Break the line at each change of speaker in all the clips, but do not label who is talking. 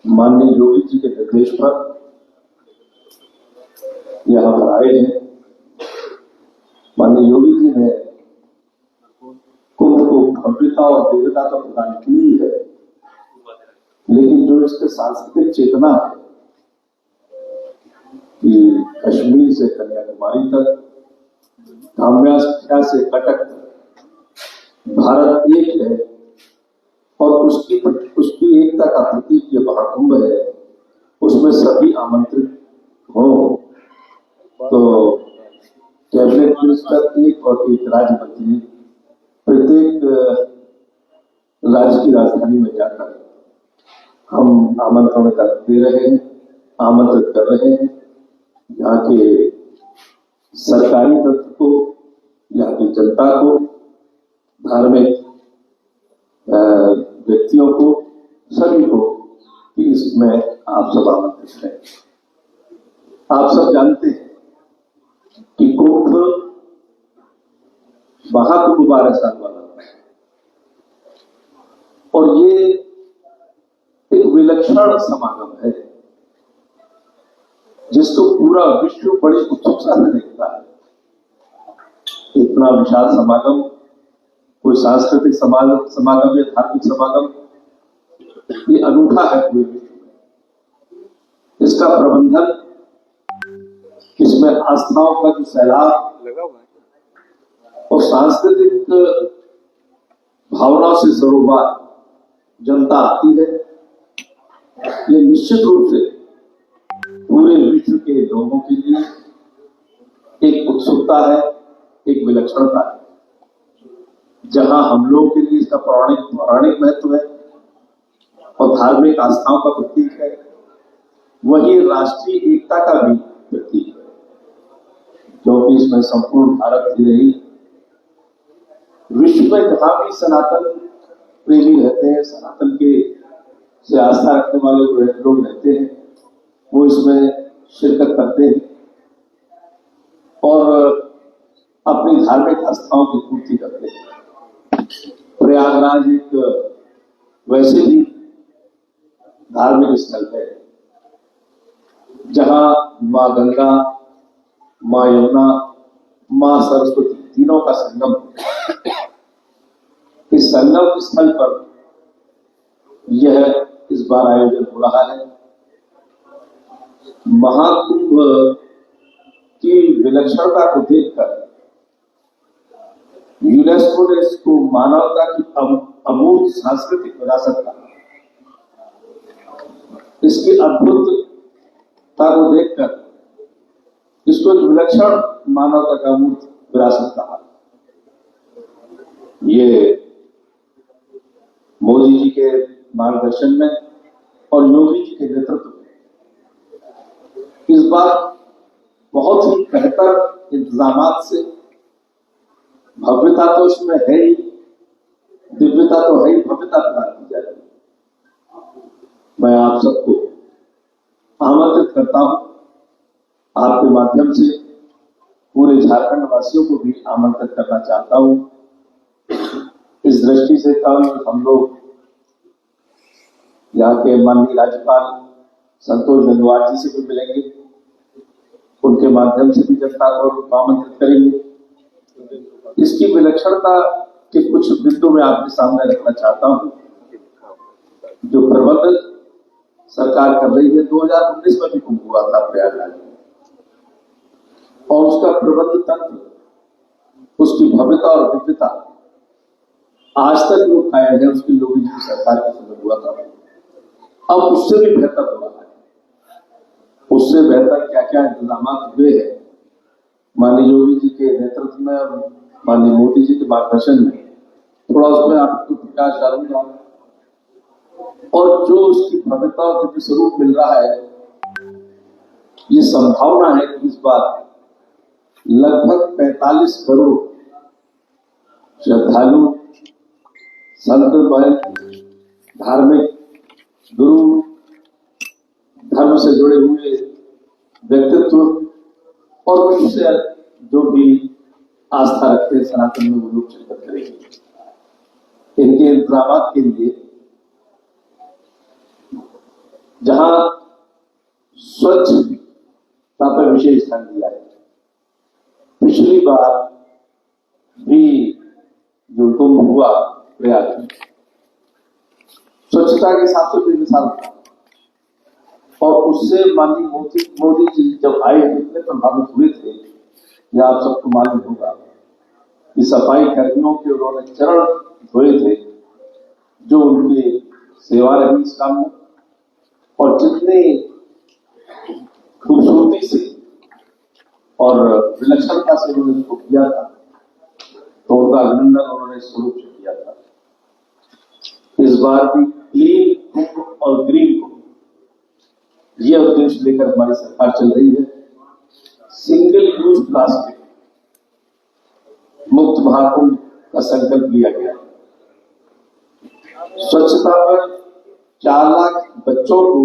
माननीय योगी जी के निर्देश पर यहाँ पर आए हैं। माननीय योगी जी ने कुंभ को भव्यता और दिव्यता तो प्रदान की है, लेकिन जो इसके सांस्कृतिक चेतना है कि कश्मीर से कन्याकुमारी तक, काम्या से कटक तक भारत एक है और उसकी एकता का प्रतीक ये महाकुंभ है, उसमें सभी आमंत्रित हो। तो कैबिनेट मिनिस्टर एक और एक राज्य मंत्री प्रत्येक राज्य की राजधानी में जाकर हम आमंत्रण दे रहे हैं, आमंत्रित कर रहे हैं। यहाँ के सरकारी तंत्र को, यहाँ की जनता को, धार्मिक व्यक्तियों को, सभी को कि इसमें आप सब आमंत्रित हैं। आप सब जानते हैं कि कुंभ महाकुंभ 12 साल वाला है और ये एक विलक्षण समागम है जिसको पूरा विश्व बड़ी उत्सुकता से देखता है। इतना विशाल समागम, कोई सांस्कृतिक समागम या धार्मिक समागम, ये अनूठा है पूरे विश्व में। इसका प्रबंधन, इसमें आस्थाओं का जो सैलाब लगा हुआ है और सांस्कृतिक भावनाओं से सरोबार जनता आती है, ये निश्चित रूप से पूरे विश्व के लोगों के लिए एक उत्सुकता है, एक विलक्षणता है। जहां हम लोगों के लिए इसका पौराणिक महत्व है और धार्मिक आस्थाओं का प्रतीक है, वही राष्ट्रीय एकता का भी प्रतीक है, क्योंकि इसमें संपूर्ण भारत ही नहीं, विश्व में जहां भी सनातन प्रेमी रहते हैं, सनातन के से आस्था रखने वाले लोग रहते हैं, वो इसमें शिरकत करते हैं और अपनी धार्मिक आस्थाओं की पूर्ति करते हैं। प्रयागराज एक वैसे भी धार्मिक स्थल है जहां मां गंगा, मां यमुना, मां सरस्वती तीनों का संगम है। इस संगम स्थल पर यह इस बार आयोजन हो रहा है। महाकुंभ की विलक्षणता को देखकर यूनेस्को ने इसको मानवता की अमूर्त सांस्कृतिक विरासत कहा। इसकी अद्भुतता को देखकर इसको विलक्षण मानवता का अमूर्त विरासत कहा। ये मोदी जी के मार्गदर्शन में और योगी जी के नेतृत्व में इस बार बहुत ही बेहतर इंतजामात से, भव्यता तो इसमें है ही, दिव्यता तो है ही, भव्यता प्रदान की जाएगी। मैं आप सबको आमंत्रित करता हूं, आपके माध्यम से पूरे झारखंड वासियों को भी आमंत्रित करना चाहता हूं। इस दृष्टि से कल हम लोग यहाँ के माननीय राज्यपाल संतोष गंगवार जी से भी मिलेंगे, उनके माध्यम से भी जनता को आमंत्रित करेंगे। इसकी विलक्षणता के कुछ बिंदु में आपके सामने रखना चाहता हूं। जो प्रबंध सरकार कर रही है, 2019 में भी कुंभ हुआ था प्रयागराज में, और उसका प्रबंध तंत्र, उसकी भव्यता और दिव्यता आज तक जो पाया है उसकी योगी जी की सरकार के समय हुआ था, अब उससे भी बेहतर हो रहा है। उससे बेहतर क्या क्या इंतजाम हुए हैं माननीय योगी जी के नेतृत्व में और माननीय मोदी जी के मार्गदर्शन में, थोड़ा उसमें आपको प्रकाश डालूंगा। और जो उसकी भव्यता और दिव्य स्वरूप मिल रहा है, ये संभावना है कि इस बार लगभग 45 करोड़ श्रद्धालु, संत, धार्मिक गुरु, धर्म से जुड़े हुए व्यक्तित्व और विश्व से जो भी आस्था रखते हैं सनातन में, वो लोग शिरकत करेंगे। इनके इंतजाम के लिए जहां स्वच्छता पर विशेष ध्यान दिया है। पिछली बार भी जो कुंभ हुआ प्रयाग में, स्वच्छता के हिसाब से बेमिसाल था और उससे माननीय मोदी जी जब आए इतने प्रभावित हुए थे कि आप सबको मालूम होगा कि सफाई कर्मियों के उन्होंने चरण धोए थे, जो उनकी सेवा रही इस काम में, और जितने खूबसूरती से और विलक्षणता से उन्होंने इसको किया था, तो उनका अभिनंदन उन्होंने स्वरूप से किया था। इस बार भी क्लीन कुंभ और ग्रीन कुंभ, ये उद्देश्य लेकर हमारी सरकार चल रही है। सिंगल यूज प्लास्टिक मुक्त महाकुंभ का संकल्प लिया गया है। स्वच्छता पर 4 लाख बच्चों को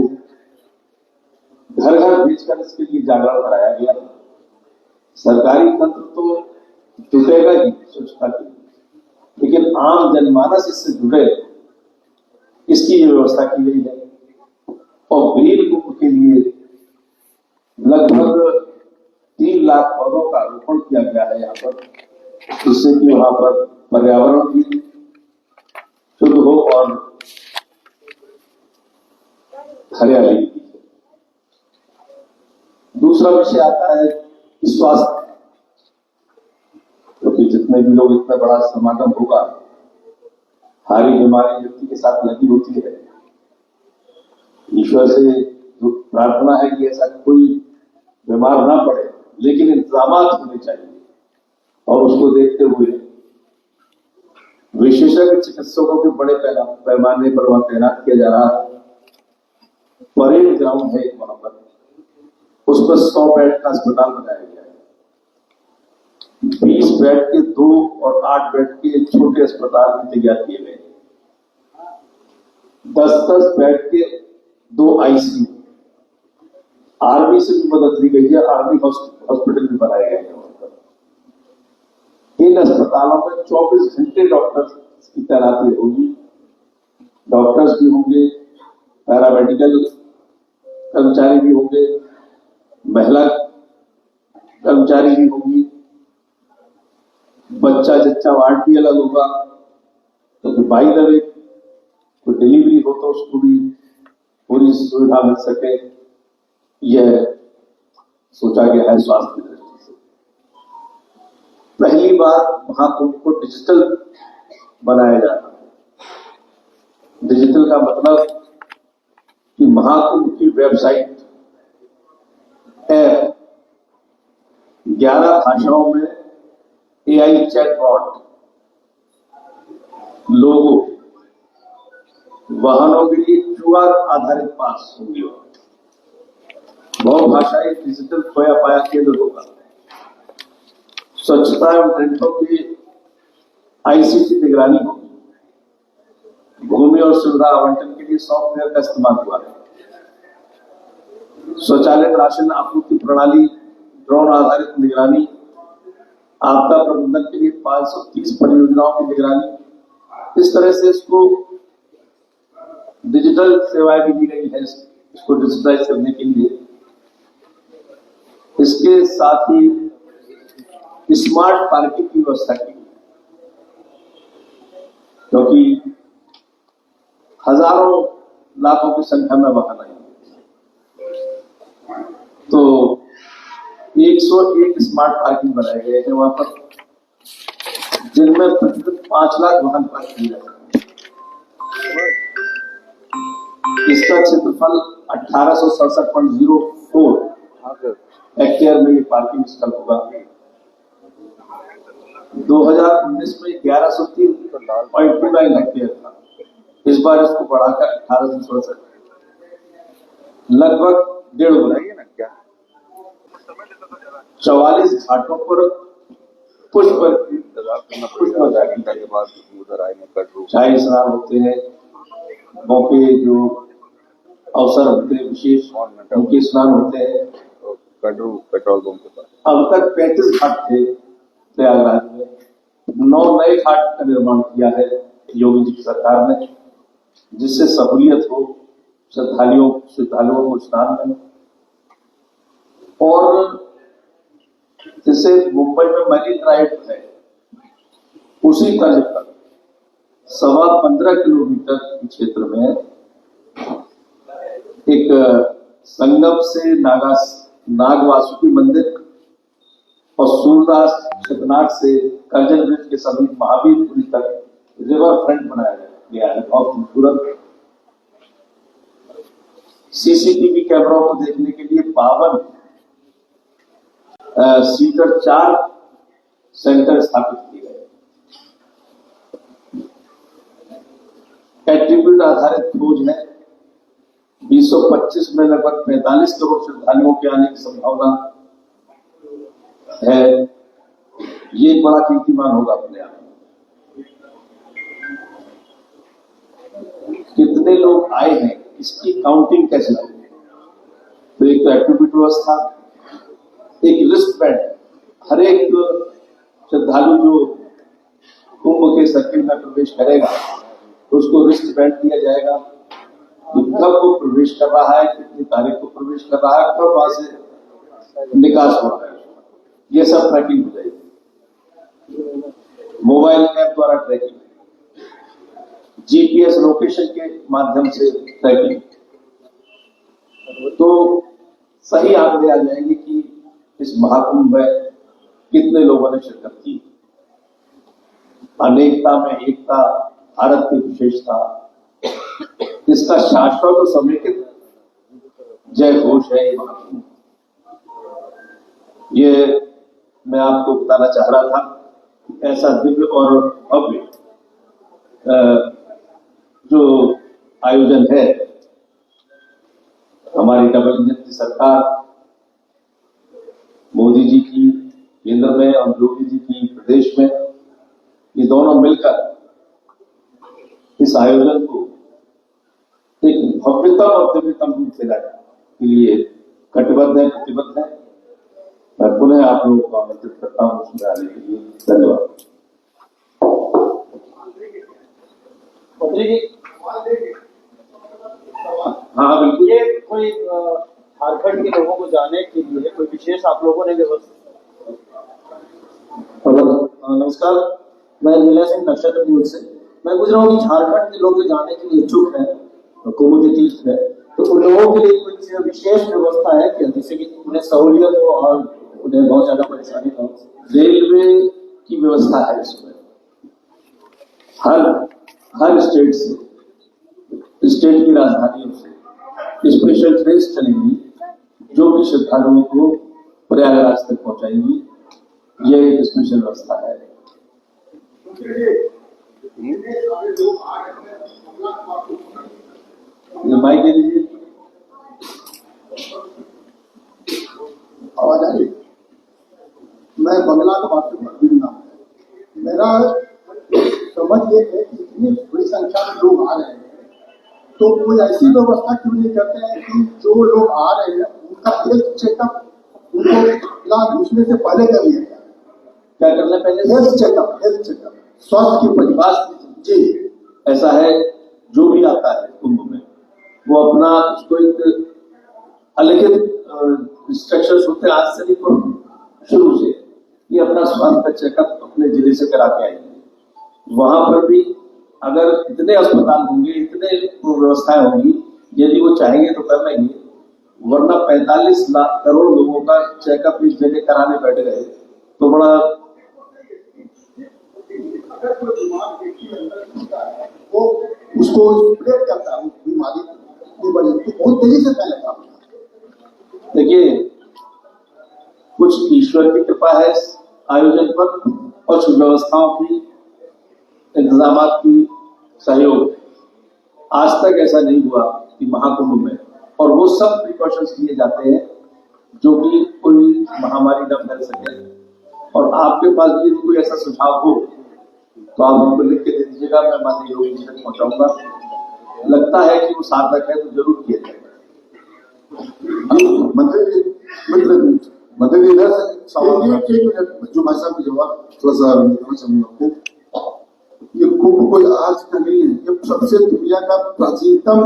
घर घर भेजकर इसके लिए जागरण कराया गया। सरकारी तंत्र तो जुटेगा ही स्वच्छता के लिए, लेकिन आम जनमानस इससे जुड़े, इसकी व्यवस्था की गई है। और ग्रीन कुंभ के लिए लगभग 3 लाख पौधों का रोपण किया गया है यहाँ पर, जिससे कि वहां पर पर्यावरण भी शुद्ध हो और हरियाली भी। दूसरा विषय आता है स्वास्थ्य, क्योंकि जितने भी लोग, इतना बड़ा समागम होगा, सारी बीमारी व्यक्ति के साथ लगी होती है। ईश्वर से जो प्रार्थना है कि ऐसा कोई बीमार ना पड़े, लेकिन इंतजाम होने चाहिए और उसको देखते हुए विशेषज्ञ चिकित्सकों के बड़े पैमाने पर वहां तैनात किया जा रहा है। परेड ग्राउंड है वहां पर, उस पर 100 बेड का अस्पताल बनाया गया है। 20 बेड के 2 और 8 बेड के छोटे अस्पताल भी तैयार किए गए। 10-10 बेड के 2 आईसीयू, आर्मी से भी मदद ली गई है, आर्मी हॉस्पिटल भी बनाए गए हैं। इन अस्पतालों में 24 घंटे डॉक्टर्स की तैनाती होगी। डॉक्टर्स भी होंगे, पैरामेडिकल कर्मचारी भी होंगे, महिला कर्मचारी भी होंगी, बच्चा जच्चा वार्ड भी अलग होगा, तो बाई द वे कोई डिलीवरी हो तो उसको भी पूरी सुविधा मिल सके, यह सोचा गया है स्वास्थ्य की दृष्टि से। पहली बार महाकुंभ को डिजिटल बनाया जा रहा है। डिजिटल का मतलब कि महाकुंभ की वेबसाइट, ऐप, 11 भाषाओं में एआई चैटबॉट, लोगो, वाहनों के लिए QR आधारित पास होंगे। बहुभाषाई डिजिटल खोया पाया केंद्र होगा। स्वच्छता एवं टेंटों की ICT निगरानी होगी। भूमि और सुविधा आवंटन के लिए सॉफ्टवेयर का इस्तेमाल हुआ है। स्वचालित राशन आपूर्ति प्रणाली, ड्रोन आधारित निगरानी, आपदा प्रबंधन के लिए 530 परियोजनाओं की निगरानी। इस तरह से इसको डिजिटल सेवाएं भी दी गई है, इसको डिजिटलाइज करने के लिए। इसके साथ ही स्मार्ट पार्किंग की व्यवस्था की, क्योंकि हजारों लाखों की संख्या में वाहन आएंगे, तो 101 स्मार्ट पार्किंग बनाए गए हैं वहां पर, जिनमें प्रतिदिन 5 लाख वाहन पार्क किए जाते हैं। इसका क्षेत्रफल 1867.04 हेक्टेयर में ये पार्किंग स्थल होगा। 2019 में 1103.29 हेक्टेयर था, इस बार इसको बढ़ाकर 1867, लगभग 1.5 गुना। 44 घाटों पर पुष्प शाही स्नान होते हैं, मौके जो अवसर होते हैं विशेष उनके स्नान होते हैं। पेट्रोल पंप के पास अब तक 35 घाट थे प्रयागराज में, 9 नए घाट का निर्माण किया है योगी जी की सरकार ने, जिससे सहूलियत हो श्रद्धालुओं को स्नान में, और जैसे मुंबई में मरीन ड्राइव है उसी तर्ज पर 15.25 किलोमीटर के क्षेत्र में एक संगम से नाग वासुकी मंदिर और सूरदास शतनाग से करजन ब्रिज के समीप महावीरपुरी तक रिवर फ्रंट बनाया गया है। बहुत खूबसूरत सीसीटीवी कैमरों को देखने के लिए 52 सीटर 4 सेंटर स्थापित किए गए। एट्रीब्यूट आधारित खोज है। 2025 में लगभग 45 करोड़ श्रद्धालुओं के आने की संभावना है। ये एक बड़ा कीर्तिमान होगा अपने आप में। कितने लोग आए हैं इसकी काउंटिंग कैसे होगी? तो एक तो एट्रीब्यूट व्यवस्था, एक लिस्ट बैंड, हर एक श्रद्धालु जो कुंभ के सर्किल में प्रवेश करेगा उसको रिस्ट बैंड दिया जाएगा कि कब वो प्रवेश कर रहा है, कितनी तारीख को प्रवेश कर रहा है, कब वहां से निकास हो रहा है, ये सब ट्रैकिंग हो जाएगी। मोबाइल ऐप द्वारा ट्रैकिंग, जीपीएस लोकेशन के माध्यम से ट्रैकिंग, तो सही आंकड़े आ जाएंगे कि इस महाकुंभ में कितने लोगों ने शिरकत की। अनेकता में एकता, भारत की विशेषता, इसका शाश्वत और समेकित जय घोष है ये महाकुंभ। ये मैं आपको बताना चाह रहा था। ऐसा दिव्य और भव्य जो आयोजन है, हमारी डबल इंजन की सरकार, मोदी जी की केंद्र में और योगी जी की प्रदेश में, ये दोनों मिलकर इस आयोजन को एक भव्यतम और दिव्यतम रूप से लाने के लिए कटिबद्ध है, प्रतिबद्ध है। मैं पुनः आप लोगों को आमंत्रित करता हूँ उसमें आने के लिए। धन्यवाद। हाँ बिल्कुल।
ये कोई झारखंड के लोगों को जाने के लिए कोई विशेष आप लोगों ने व्यवस्था?
नमस्कार, मैं नीला सिंह नक्षत्रपुर से। मैं पूछ रहा हूँ कि झारखंड के लोग जो जाने के लिए इच्छुक हैं कुंभ के तीर्थ है, तो उन लोगों के लिए कुछ विशेष व्यवस्था है क्या, जिससे कि उन्हें सहूलियत हो और उन्हें बहुत ज्यादा परेशानी हो?
रेलवे की व्यवस्था है इसमें। हर स्टेट से, स्टेट की राजधानियों से स्पेशल ट्रेन चलेंगी जो कि श्रद्धालुओं को प्रयागराज तक पहुंचाएंगी। ये एक स्पेशल व्यवस्था है। माइक दे दीजिए।
आवाज आ रही? मैं बंगला का बात करना। मेरा समझ ये है कि इतनी बड़ी संख्या में लोग आ रहे हैं, तो कोई ऐसी व्यवस्था क्यों नहीं करते हैं कि जो लोग आ रहे हैं उनका हेल्थ चेकअप उनको इलाज घुसने से पहले कर लिया जाए।
क्या करना पहले?
हेल्थ चेकअप, स्वास्थ्य की परिभाषा। जी,
ऐसा है, जो भी आता है कुंभ में वो अपना उसको एक अलिखित इंस्ट्रक्शंस होते हैं आज से नहीं तो शुरू से, ये अपना स्वास्थ्य चेकअप अपने जिले से करा के आएंगे। वहां पर भी अगर इतने अस्पताल होंगे, इतने व्यवस्थाएं होंगी, यदि वो चाहेंगे तो कर लेंगे, वरना 45 लाख करोड़ लोगों का चेकअप इस जगह कराने बैठ गए तो बड़ा।
अगर कोई बीमार व्यक्ति अंदर होता है वो उसको स्प्रेड करता है, उस बीमारी की वजह से बहुत तेजी से फैलेगा।
देखिए, कुछ ईश्वर की कृपा है इस आयोजन पर और सुव्यवस्थाओं की, इंतजामात की सहयोग। आज तक ऐसा नहीं हुआ कि महाकुंभ में, और वो सब प्रिकॉशंस लिए जाते हैं जो कि कोई महामारी न फैल सके। और आपके पास भी कोई ऐसा सुझाव हो तो आप हमको लिख के दे दीजिएगा, मैं माननीय योगी जी तक पहुंचाऊंगा। लगता है कि वो सार्थक है तो जरूर किया जाएगा।
मतलब इधर जो भाई साहब की जवाब थोड़ा सा बताना चाहूंगा आपको। ये कुंभ कोई आज का नहीं है, ये सबसे दुनिया का प्राचीनतम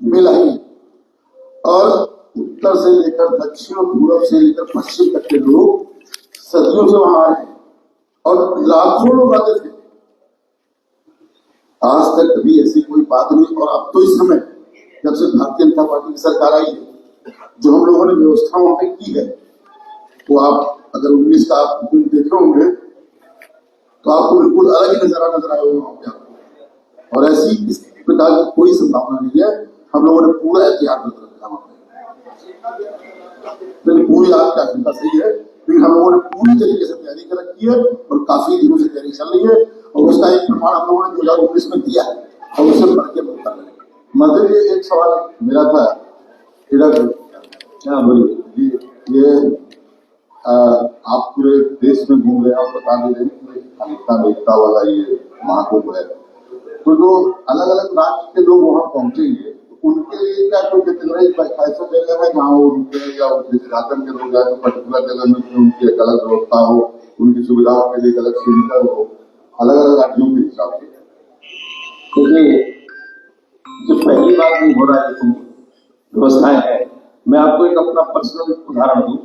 मेला है। और उत्तर से लेकर दक्षिण, पूर्व से लेकर पश्चिम तक के लोग सदियों से वहां आए हैं और लाखों लोग आते थे। आज तक कभी ऐसी कोई बात नहीं। और अब तो इस समय जब से भारतीय जनता पार्टी की सरकार आई है, जो हम लोगों ने व्यवस्था वहां पे की है, तो आप अगर 19 का आप फिल्म देखे होंगे तो आपको बिल्कुल अलग ही नजारा नजर आएगा वहां पे आपको। और ऐसी इस प्रकार की कोई संभावना नहीं है। हम लोगों ने पूरा एहतियात रखा वहां पे। लेकिन पूरी आपकी आशंका सही है, लेकिन हम लोगों ने पूरी तरीके से तैयारी कर रखी है और काफी दिनों से तैयारी चल रही है। और उसका एक प्रमाण हम लोगों ने 2019 में दिया है और उसे बढ़ के बनता है। मंत्री जी, एक सवाल मेरा था इधर, क्या बोलिए ये आप पूरे देश में घूम रहे हैं और बता दे रहे हैं कि एकता वाला ये महाकुंभ है, तो जो अलग अलग राज्य के लोग वहां पहुंचेंगे उनके लिए क्या कोई ऐसा जगह है जहाँ वो रुके, या जिस झारखंड के लोग जाए तो पर्टिकुलर जगह में उनकी एक अलग व्यवस्था हो, उनकी सुविधाओं के लिए एक अलग सेंटर हो, अलग अलग राज्यों के हिसाब से?
देखिए, जो पहली बात नहीं हो रहा है तो व्यवस्थाएं है। मैं आपको एक अपना पर्सनल उदाहरण दूं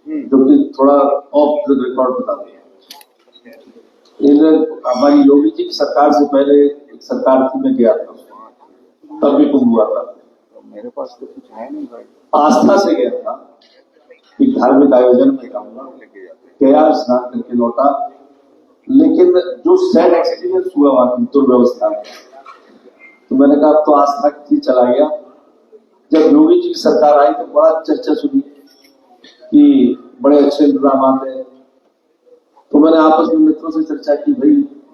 जो कि थोड़ा ऑफ द रिकॉर्ड बता दें। हमारी योगी जी की सरकार से पहले एक सरकार थी, मैं गया था, तब भी कुंभ हुआ था।
मेरे पास तो कुछ है नहीं भाई।
आस्था से गया था, एक धार्मिक आयोजन में गया, स्नान करके लौटा। लेकिन जो सैड एक्सपीरियंस हुआ वहां की दुर्व्यवस्था में, तो मैंने कहा अब तो आस्था की चला गया। जब योगी जी की सरकार आई तो बड़ा चर्चा सुनी कि बड़े अच्छे इंतजाम है। तो मैंने आपस में मित्रों से चर्चा की, भाई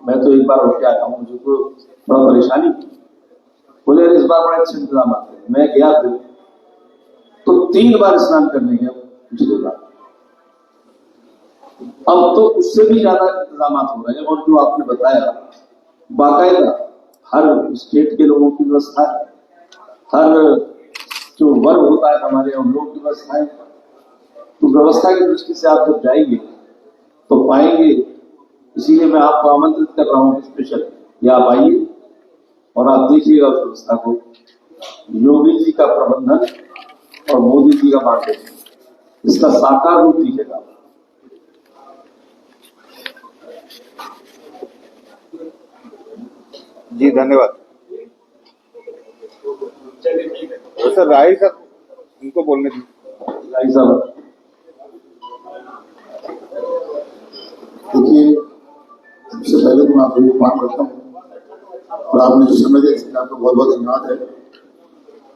मैं तो एक बार होके आया हूँ, मुझे तो बड़ा परेशानी थी। बोले इस बार बड़े अच्छे इंतजाम हैं। मैं गया फिर तो 3 बार स्नान करने गया पिछली बार। अब तो उससे भी ज्यादा इंतजाम हो रहे हैं। और जो आपने बताया, बाकायदा हर स्टेट के लोगों की व्यवस्था है, हर जो वर्ग होता है हमारे उन लोगों की व्यवस्था है। तो व्यवस्था की दृष्टि से आप जब जाएंगे तो पाएंगे। इसीलिए मैं आपको आमंत्रित कर रहा हूँ स्पेशल, या आप आइए और आप देखिएगा उस व्यवस्था को। योगी जी का प्रबंधन और मोदी जी का मार्गदर्शन, इसका साकार रूप दिखेगा।
जी धन्यवाद। तो सर राय सर उनको बोलने दीजिए।
राय साहब,
देखिए, सबसे पहले तो मैं आपको बात करता हूँ और आपने जो समय दिया इसके लिए आपको बहुत बहुत धन्यवाद है।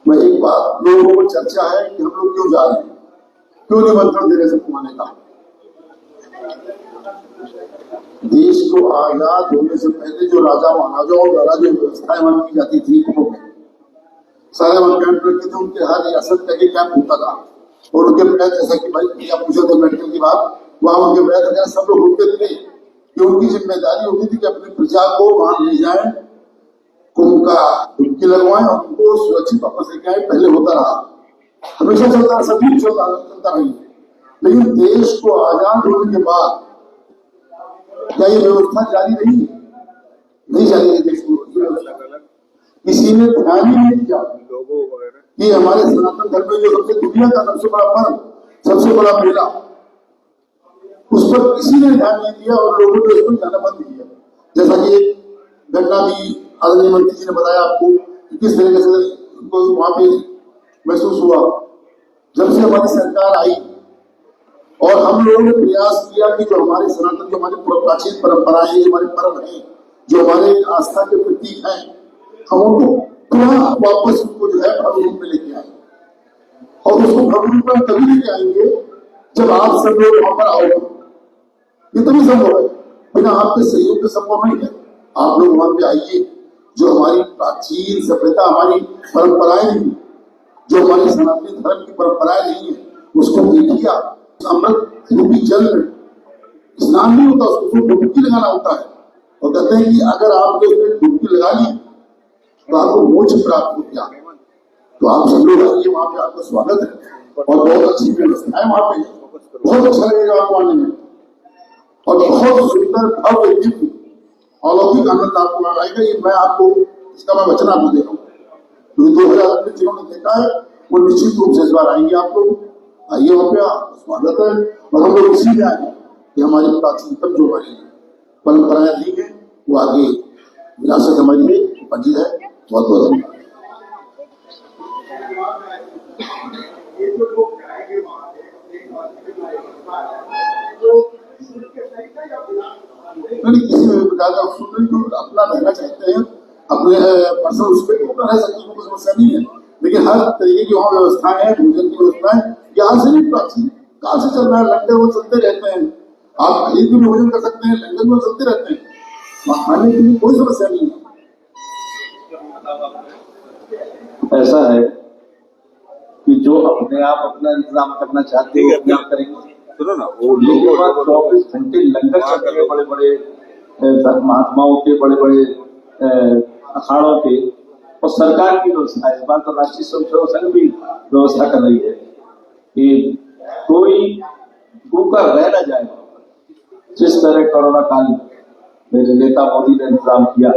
मैं एक बात, लोगों को चर्चा है कि हम लोग क्यों जा रहे हैं, क्यों निमंत्रण दे रहे सबको आने का। देश को आजाद होने से पहले जो राजा महाराजाओं द्वारा जो व्यवस्थाएं वहां की जाती थी, सारे वहां कैंप रखते थे, उनके हर रियासत का एक कैंप होता था। और उनके प्रयास, जैसा कि भाई आप पूछा था मेडिकल की बात, वहां उनके प्रयास वगैरह सब लोग होते थे कि उनकी जिम्मेदारी होती थी कि अपनी प्रजा को वहां ले जाए, कुंभ का डुबकी लगवाएं और उनको सुरक्षित वापस लेके आए। पहले होता रहा, हमेशा चलता रहा, सभी चलता रही। लेकिन देश को आजाद होने के बाद क्या ये व्यवस्था जारी रही? नहीं जारी रही देश को। किसी ने ध्यान ही नहीं दिया कि हमारे सनातन धर्म में जो सबसे दुनिया का सबसे बड़ा पर्व, सबसे बड़ा मेला, उस पर किसी ने ध्यान नहीं दिया और लोगों ने उसको जाना बंद किया। जैसा कि घटना भी आदरणीय मंत्री जी ने बताया आपको कि किस तरीके से उनको वहां पे महसूस हुआ। जब से हमारी सरकार आई और हम लोगों ने प्रयास किया कि जो हमारे सनातन, जो हमारी प्राचीन परंपराएं, जो हमारे पर्व हैं, जो हमारे आस्था के प्रतीक हैं, हम उनको पुनः वापस उनको जो है भव्य रूप में लेके आए। और उसको भव्य रूप में तभी लेके आएंगे जब आप सब लोग वहां पर आओगे। ये तभी संभव है, बिना आपके सहयोग के संभव नहीं है। आप लोग वहां पे आइए, जो हमारी प्राचीन सभ्यता, हमारी परंपराएं नहीं, जो हमारी सनातनी धर्म की परंपराएं नहीं है, उसको देखिए। आप अमृत रूपी जल में स्नान नहीं होता, उसको डुबकी लगाना होता है। और कहते हैं कि अगर आपने उसमें डुबकी लगा ली तो आपको मोक्ष प्राप्त हो गया। तो आप सब लोग आइए, वहां पे आपका स्वागत है और बहुत अच्छी व्यवस्था है वहां पे। बहुत अच्छा लगेगा आपको आने में और बहुत सुंदर भव्य दिव्य अलौकिक आनंद आपको आएगा। ये मैं आपको, इसका मैं वचन आपको दे रहा हूँ, क्योंकि 2019 जिन्होंने देखा है वो निश्चित रूप से इस बार आएंगे। आप लोग आइए वहाँ पे, स्वागत है। और हम लोग इसीलिए आए कि हमारी प्राचीनतम जो हमारी परंपराएं दी है वो आगे विरासत हमारी है, बची है। बहुत बहुत धन्यवाद। किसी भी प्रकार का जो अपना रहना चाहते हैं अपने पर्सनल उस पर रह सकते हैं, कोई समस्या नहीं है। लेकिन हर तरीके की वहाँ व्यवस्थाएं हैं, भोजन की व्यवस्थाएं यहाँ से नहीं प्राचीन काल से चल रहा है। लंगर वो चलते रहते हैं, आप कहीं भी भोजन कर सकते हैं, लंगर वो चलते रहते हैं, वहाँ खाने के लिए कोई समस्या नहीं है।
ऐसा है कि जो अपने आप अपना इंतजाम करना चाहते हैं वो अपने आप करेंगे।
सुनो ना, वो
लेकिन बाद 24 घंटे लंगर चलते हैं, बड़े बड़े महात्माओं के, बड़े बड़े अखाड़ों के, और सरकार की व्यवस्था है। इस बार तो राष्ट्रीय स्वयंसेवक संघ भी व्यवस्था कर रही है कि कोई भूखा रह न जाए। जिस तरह कोरोना काल मेरे नेता मोदी ने इंतजाम किया,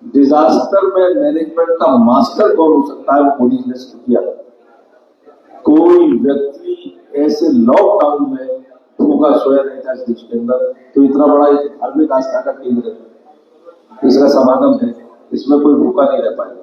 डिजास्टर में मैनेजमेंट का मास्टर कौन हो सकता है, वो मोदी ने शुरू किया। कोई व्यक्ति ऐसे लॉकडाउन में भूखा सोया नहीं था इस देश के अंदर। तो इतना बड़ा एक धार्मिक आस्था का केंद्र है, इसका समागम है, इसमें कोई भूखा नहीं रह पाएगा।